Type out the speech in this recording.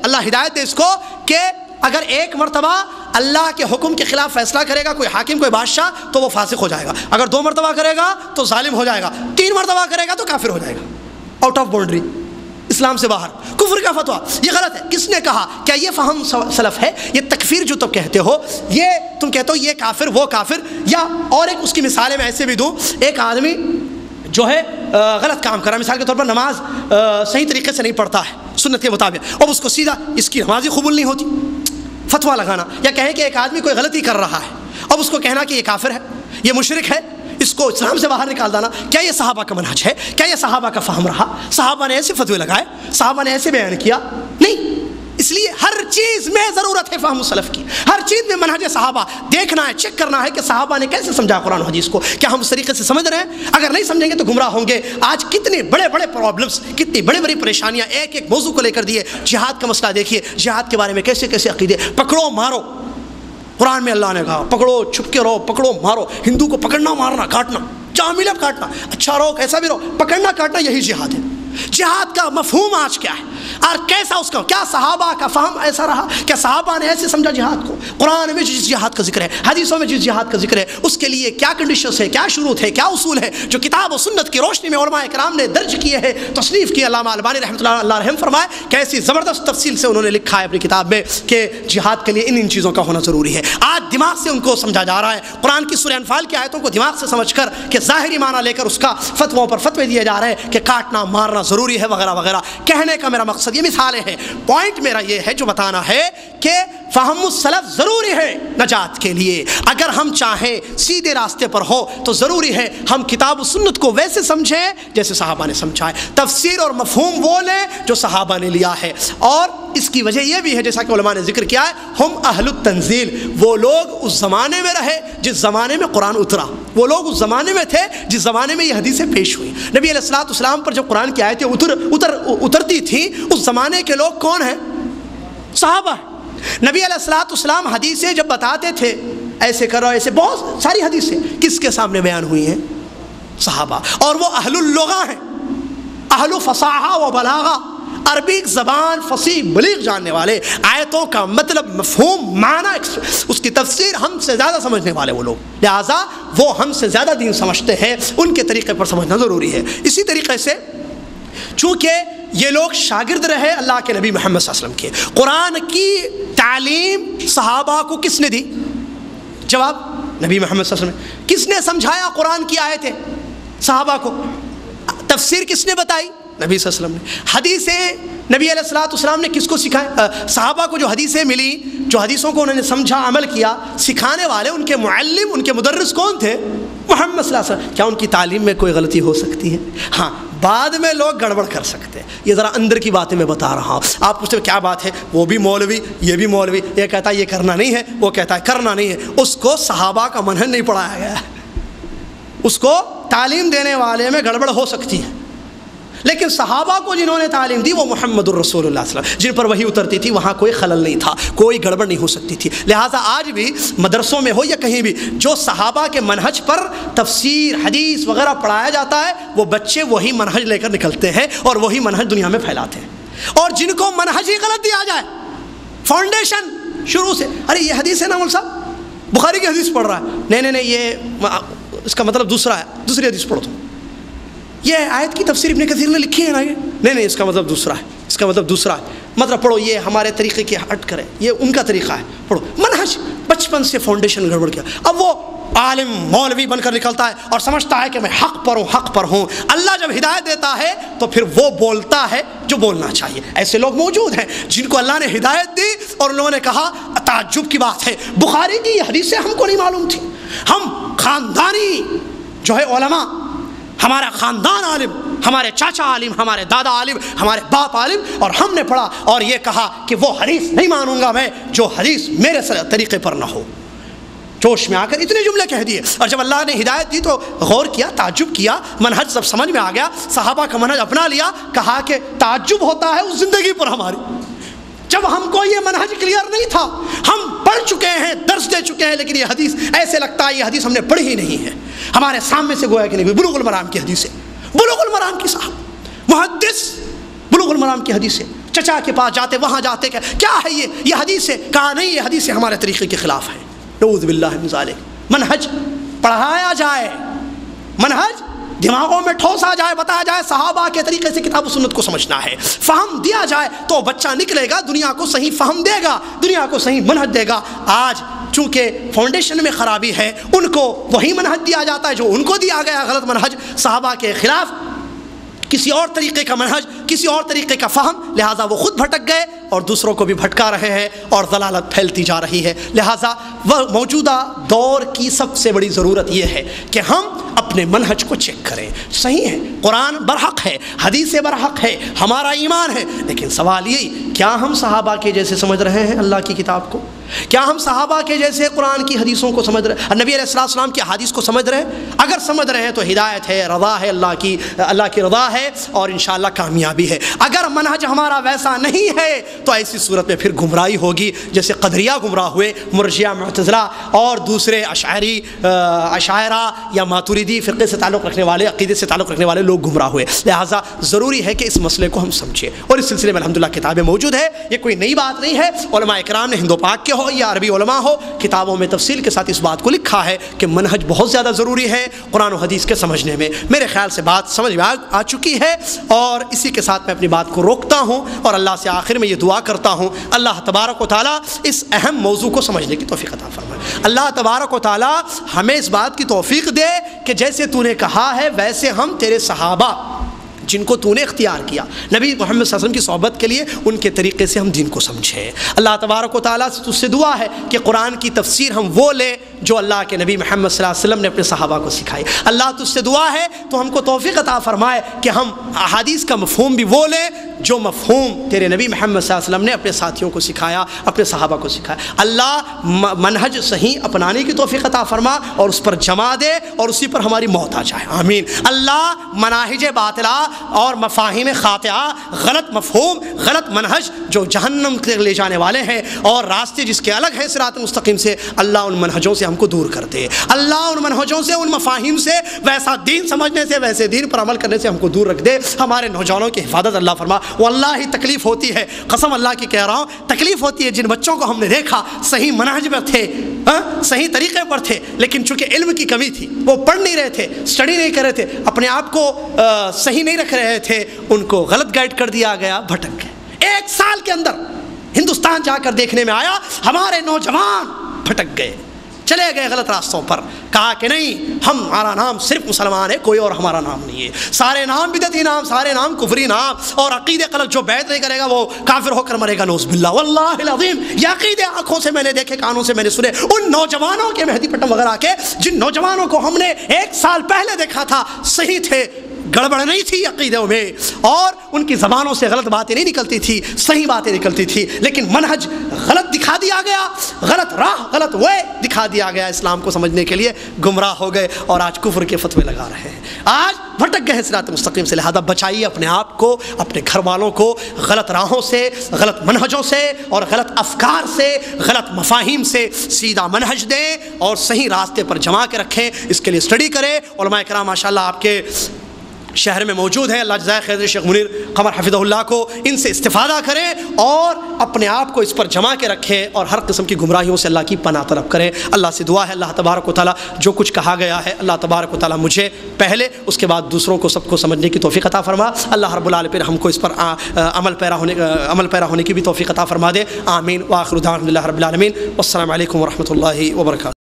اللہ ہدایت دے اس کو کہ اگر ایک مرتبہ اللہ کے حکم کے خلاف فیصلہ کرے گا کوئی حاکم کوئی بادشاہ تو وہ فاسق ہو جائے گا، اگر 2 مرتبہ کرے گا تو ظالم ہو جائے گا، 3 مرتبہ کرے گا تو کافر ہو جائے گا، آؤٹ آف باؤنڈری، اسلام سے باہر، کفر کا فتویٰ۔ یہ غلط ہے۔ کس نے کہا؟ کیا یہ فہم سلف ہے؟ یہ تکفیر جو تم کہتے ہو، یہ تم کہتے ہو یہ کافر وہ کافر، یا اور ایک اس کی مثالیں میں ایسے بھی دوں، ایک آدمی جو ہے غلط کام کرا، مثال کے طور پر نماز صحیح طریقے سے نہیں پڑھتا ہے سنت کے مطابق، اب اس کو سیدھا اس کی نماز ہی قبول نہیں ہوتی، فتویٰ لگانا، یا کہیں کہ ایک آدمی کوئی غلطی کر رہا ہے، اب اس کو کہنا کہ یہ کافر ہے، یہ مشرک ہے، اس کو اسلام سے باہر نکال دینا، کیا یہ صحابہ کا منہج ہے؟ کیا یہ صحابہ کا فہم رہا؟ صحابہ نے ایسے فتوے لگائے؟ صحابہ نے ایسے بیان کیا؟ نہیں۔ اس لیے ہر چیز میں ضرورت ہے فہم السلف کی، ہر چیز میں منہج صحابہ دیکھنا ہے، چیک کرنا ہے کہ صحابہ نے کیسے سمجھا قرآن و حدیث کو، کیا ہم اس طریقے سے سمجھ رہے ہیں؟ اگر نہیں سمجھیں گے تو گمراہ ہوں گے۔ آج کتنے بڑے بڑے پرابلمس، کتنی بڑی بڑی پریشانیاں ایک ایک موضوع کو لے کر دیے۔ جہاد کا مسئلہ دیکھیے، جہاد کے بارے میں کیسے کیسے عقیدے، پکڑو مارو، قرآن میں اللہ نے کہا پکڑو چھپ کے رہو، پکڑو مارو، ہندو کو پکڑنا مارنا کاٹنا، جہاں ملے کاٹنا، اچھا رہو کیسا بھی رہو، پکڑنا کاٹنا، یہی جہاد ہے۔ جہاد کا مفہوم آج کیا ہے اور کیسا اس کا، کیا صحابہ کا فہم ایسا رہا؟ کیا صحابہ نے ایسے سمجھا جہاد کو؟ قرآن میں جس جہاد کا ذکر ہے، حدیثوں میں جس جہاد کا ذکر ہے، اس کے لیے کیا کنڈیشنز ہے، کیا شروط ہے، کیا اصول ہے جو کتاب و سنت کی روشنی میں علماء کرام نے درج کیے ہیں، تصنیف کی۔ علامہ البانی رحمۃ اللہ رحم فرمائے کیسی زبردست تفصیل سے انہوں نے لکھا ہے اپنی کتاب میں کہ جہاد کے لیے ان چیزوں کا ہونا ضروری ہے۔ آج دماغ سے ان کو سمجھا جا رہا ہے، قرآن کی سورہ انفال کی آیتوں کو دماغ سے سمجھ کر کہ ظاہری معنی لے کر اس کا فتووں پر فتوے دیے جا رہے ہیں کہ کاٹنا مارنا ضروری ہے وغیرہ وغیرہ۔ کہنے کا میرا مقصد، یہ مثالیں ہیں، پوائنٹ میرا یہ ہے جو بتانا ہے کہ فہم السلف ضروری ہے نجات کے لیے۔ اگر ہم چاہیں سیدھے راستے پر ہو تو ضروری ہے ہم کتاب و سنت کو ویسے سمجھیں جیسے صحابہ نے سمجھا ہے، تفسیر اور مفہوم وہ لیں جو صحابہ نے لیا ہے۔ اور اس کی وجہ یہ بھی ہے جیسا کہ علماء نے ذکر کیا ہے، ہم اہل التنزیل، وہ لوگ اس زمانے میں رہے جس زمانے میں قرآن اترا، وہ لوگ اس زمانے میں تھے جس زمانے میں یہ حدیثیں پیش ہوئی۔ نبی علیہ الصلوۃ والسلام پر جب قرآن کی آیتیں اترتی تھیں، اس زمانے کے لوگ کون ہیں؟ صحابہ۔ نبی علیہ الصلوۃ والسلام حدیثیں جب بتاتے تھے، ایسے کرو ایسے، بہت ساری حدیثیں کس کے سامنے بیان ہوئی ہیں؟ صحابہ۔ اور وہ اہل اللغہ ہیں، اہل فصاحہ و بلاغہ، عربی زبان فصیح بلیغ جاننے والے، آیتوں کا مطلب مفہوم معنی اس کی تفسیر ہم سے زیادہ سمجھنے والے وہ لوگ، لہٰذا وہ ہم سے زیادہ دین سمجھتے ہیں، ان کے طریقے پر سمجھنا ضروری ہے۔ اسی طریقے سے چونکہ یہ لوگ شاگرد رہے اللہ کے نبی محمد صلی اللہ علیہ وسلم کے، قرآن کی تعلیم صحابہ کو کس نے دی؟ جواب، نبی محمد صلی اللہ علیہ وسلم۔ کس نے سمجھایا قرآن کی آیتیں صحابہ کو؟ تفسیر کس نے بتائی؟ نبی صلی اللہ علیہ وسلم نے۔ حدیثیں نبی علیہ الصلوۃ والسلام نے کس کو سکھائے؟ صحابہ کو جو حدیثیں ملی، جو حدیثوں کو انہوں نے سمجھا عمل کیا، سکھانے والے ان کے معلم ان کے مدرس کون تھے؟ محمد صلی اللہ علیہ وسلم۔ کیا ان کی تعلیم میں کوئی غلطی ہو سکتی ہے؟ ہاں، بعد میں لوگ گڑبڑ کر سکتے ہیں، یہ ذرا اندر کی باتیں میں بتا رہا ہوں۔ آپ پوچھتے ہیں کیا بات ہے؟ وہ بھی مولوی یہ بھی مولوی، یہ کہتا ہے یہ کرنا نہیں ہے، وہ کہتا ہے کرنا نہیں ہے، اس کو صحابہ کا منہج نہیں پڑھایا گیا ہے، اس کو تعلیم دینے والے میں گڑبڑ ہو سکتی ہے، لیکن صحابہ کو جنہوں نے تعلیم دی وہ محمد الرسول اللہ صلی اللہ علیہ وسلم، جن پر وحی اترتی تھی وہاں کوئی خلل نہیں تھا، کوئی گڑبڑ نہیں ہو سکتی تھی۔ لہٰذا آج بھی مدرسوں میں ہو یا کہیں بھی جو صحابہ کے منہج پر تفسیر حدیث وغیرہ پڑھایا جاتا ہے، وہ بچے وہی منہج لے کر نکلتے ہیں اور وہی منہج دنیا میں پھیلاتے ہیں۔ اور جن کو منہج ہی غلط دیا جائے، فاؤنڈیشن شروع سے، ارے یہ حدیث ہے نا مول صاحب، بخاری کی حدیث پڑھ رہا ہے، نہیں یہ اس کا مطلب دوسرا ہے، دوسری حدیث پڑھو تم، یہ آیت کی تفسیر ابن کثیر نے لکھی ہے نا، یہ نہیں اس کا مطلب دوسرا ہے، اس کا مطلب دوسرا ہے، مطلب پڑھو یہ ہمارے طریقے کی ہٹ کرے، یہ ان کا طریقہ ہے، پڑھو۔ منہج بچپن سے فاؤنڈیشن گڑبڑ کیا، اب وہ عالم مولوی بن کر نکلتا ہے اور سمجھتا ہے کہ میں حق پر ہوں۔ اللہ جب ہدایت دیتا ہے تو پھر وہ بولتا ہے جو بولنا چاہیے۔ ایسے لوگ موجود ہیں جن کو اللہ نے ہدایت دی اور انہوں نے کہا، تعجب کی بات ہے بخاری کی یہ حدیثیں ہم کو نہیں معلوم تھی، ہم خاندانی جو ہے علماء، ہمارا خاندان عالم، ہمارے چاچا عالم، ہمارے دادا عالم، ہمارے باپ عالم، اور ہم نے پڑھا اور یہ کہا کہ وہ حدیث نہیں مانوں گا میں جو حدیث میرے طریقے پر نہ ہو۔ جوش میں آ کر اتنے جملے کہہ دیے، اور جب اللہ نے ہدایت دی تو غور کیا، تعجب کیا، منہج سب سمجھ میں آ گیا، صحابہ کا منہج اپنا لیا، کہا کہ تعجب ہوتا ہے اس زندگی پر ہماری، جب ہم کو یہ منہج کلیئر نہیں تھا، ہم پڑھ چکے ہیں، درس دے چکے ہیں، لیکن یہ حدیث ایسے لگتا ہے یہ حدیث ہم نے پڑھی ہی نہیں ہے، ہمارے سامنے سے گویا کہ نہیں، بلوغ المرام کی حدیث ہے، بلوغ المرام کی صاحب محدث، بلوغ المرام کی حدیث ہے، چچا کے پاس جاتے، وہاں جاتے کہ کیا ہے یہ حدیث ہے، کہا نہیں یہ حدیث ہمارے طریقے کے خلاف ہے، نعوذ باللہ من ذالک۔ منہج پڑھایا جائے، منہج دماغوں میں ٹھوس آ جائے، بتایا جائے صحابہ کے طریقے سے کتاب و سنت کو سمجھنا ہے، فہم دیا جائے تو بچہ نکلے گا، دنیا کو صحیح فہم دے گا، دنیا کو صحیح منہج دے گا۔ آج چونکہ فاؤنڈیشن میں خرابی ہے، ان کو وہی منہج دیا جاتا ہے جو ان کو دیا گیا، غلط منہج، صحابہ کے خلاف کسی اور طریقے کا منہج، کسی اور طریقے کا فہم، لہٰذا وہ خود بھٹک گئے اور دوسروں کو بھی بھٹکا رہے ہیں اور ضلالت پھیلتی جا رہی ہے۔ لہٰذا وہ موجودہ دور کی سب سے بڑی ضرورت یہ ہے کہ ہم اپنے منہج کو چیک کریں، صحیح ہے، قرآن برحق ہے، حدیث برحق ہے، ہمارا ایمان ہے، لیکن سوال یہی کیا ہم صحابہ کے جیسے سمجھ رہے ہیں اللہ کی کتاب کو؟ کیا ہم صحابہ کے جیسے قرآن کی حدیثوں کو سمجھ رہے ہیں، نبی علیہ السلام کی حدیث کو سمجھ رہے ہیں؟ اگر سمجھ رہے ہیں تو ہدایت ہے، رضا ہے، اللہ کی رضا ہے اور انشاءاللہ کامیابی ہے۔ اگر منہج ہمارا ویسا نہیں ہے تو ایسی صورت میں پھر گمراہی ہوگی، جیسے قدریہ گمراہ ہوئے، مرجیہ، معتزلہ اور دوسرے اشاعرہ یا ماتریدی فرقے سے تعلق رکھنے والے، عقیدے سے تعلق رکھنے والے لوگ گمراہ ہوئے۔ لہٰذا ضروری ہے کہ اس مسئلے کو ہم سمجھیں، اور اس سلسلے میں الحمدللہ کتابیں موجود ہے، یہ کوئی نئی بات نہیں ہے، علماء کرام نے ہند و پاک کے ہو یا عربی علماء ہو، کتابوں میں تفصیل کے ساتھ اس بات کو لکھا ہے کہ منہج بہت زیادہ ضروری ہے قرآن و حدیث کے سمجھنے میں۔ میرے خیال سے بات سمجھ میں آ چکی ہے، اور اسی کے ساتھ میں اپنی بات کو روکتا ہوں اور اللہ سے آخر میں یہ دعا کرتا ہوں اللہ تبارک و تعالیٰ اس اہم موضوع کو سمجھنے کی توفیق عطا فرمائے۔ اللہ تبارک و تعالیٰ ہمیں اس بات کی توفیق دے کہ جیسے تو نے کہا ہے ویسے ہم تیرے صحابہ جن کو تو نے اختیار کیا نبی محمد صلی اللہ علیہ وسلم کی صحبت کے لیے، ان کے طریقے سے ہم دین کو سمجھیں۔ اللہ تبارک و تعالیٰ سے تجھ سے دعا ہے کہ قرآن کی تفسیر ہم وہ لیں جو اللہ کے نبی محمد صلی اللہ علیہ وسلم نے اپنے صحابہ کو سکھائی۔ اللہ تجھ سے دعا ہے تو ہم کو توفیق عطا فرمائے کہ ہم احادیث کا مفہوم بھی وہ لیں جو مفہوم تیرے نبی محمد صلی اللہ علیہ وسلم نے اپنے ساتھیوں کو سکھایا، اپنے صحابہ کو سکھایا۔ اللہ منہج صحیح اپنانے کی توفیق عطا فرما اور اس پر جما دے اور اسی پر ہماری موت آ جائے، آمین۔ اللہ مناہج باطلہ اور مفاہیم خاطئہ، غلط مفہوم، غلط منہج جو جہنم کے لے جانے والے ہیں اور راستے جس کے الگ ہیں صراط مستقیم سے، اللہ ان منہجوں سے ہم کو دور کر دے، اللہ ان منہجوں سے، ان مفاہیم سے، ویسا دین سمجھنے سے، ویسے دین پر عمل کرنے سے ہم کو دور رکھ دے۔ ہمارے نوجوانوں کی حفاظت اللہ فرما۔ واللہ تکلیف ہوتی ہے، قسم اللہ کی کہہ رہا ہوں، تکلیف ہوتی ہے جن بچوں کو ہم نے دیکھا صحیح منہج پر تھے، صحیح طریقے پر تھے، لیکن چونکہ علم کی کمی تھی، وہ پڑھ نہیں رہے تھے، اسٹڈی نہیں کر رہے تھے، اپنے آپ کو صحیح نہیں رکھ رہے تھے، ان کو غلط گائیڈ کر دیا گیا، بھٹک گئے۔ 1 سال کے اندر ہندوستان جا کر دیکھنے میں آیا ہمارے نوجوان بھٹک گئے، چلے گئے غلط راستوں پر۔ کہا کہ نہیں، ہمارا نام صرف مسلمان ہے، کوئی اور ہمارا نام نہیں ہے، سارے نام بدعتی نام، سارے نام کفری نام، اور عقیدے غلط، جو بیعت نہیں کرے گا وہ کافر ہو کر مرے گا، نعوذ باللہ۔ واللہ العظیم یہ عقیدے آنکھوں سے میں نے دیکھے، کانوں سے میں نے سنے، ان نوجوانوں کے مہدی پٹم وغیرہ کے، جن نوجوانوں کو ہم نے 1 سال پہلے دیکھا تھا صحیح تھے، گڑبڑ نہیں تھی عقیدوں میں، اور ان کی زبانوں سے غلط باتیں نہیں نکلتی تھی، صحیح باتیں نکلتی تھی، لیکن منہج غلط دکھا دیا گیا، غلط راہ، غلط وے دکھا دیا گیا، اسلام کو سمجھنے کے لیے گمراہ ہو گئے اور آج کفر کے فتوے لگا رہے ہیں، آج بھٹک گئے صراط مستقیم سے۔ لہذا بچائیے اپنے آپ کو، اپنے گھر والوں کو غلط راہوں سے، غلط منہجوں سے اور غلط افکار سے، غلط مفاہیم سے سیدھا منہج دیں اور صحیح راستے پر جما کے رکھیں۔ اس کے لیے اسٹڈی کریں۔ علماء کرام ماشاءاللہ آپ کے شہر میں موجود ہیں، اللہ جزائے خیر شیخ منیر قمر حفظہ اللہ کو، ان سے استفادہ کریں اور اپنے آپ کو اس پر جما کے رکھیں اور ہر قسم کی گمراہیوں سے اللہ کی پناہ طلب کریں۔ اللہ سے دعا ہے اللہ تبارک و تعالیٰ جو کچھ کہا گیا ہے اللہ تبارک و تعالیٰ مجھے پہلے، اس کے بعد دوسروں کو، سب کو سمجھنے کی توفیق عطا فرما۔ اللہ رب العالمین ہم کو اس پر عمل پیرا ہونے کی بھی توفیق عطا فرما دے، آمین۔ وآخر دعوانا الحمد للہ رب العالمین، والسلام علیکم ورحمۃ اللہ وبرکاتہ۔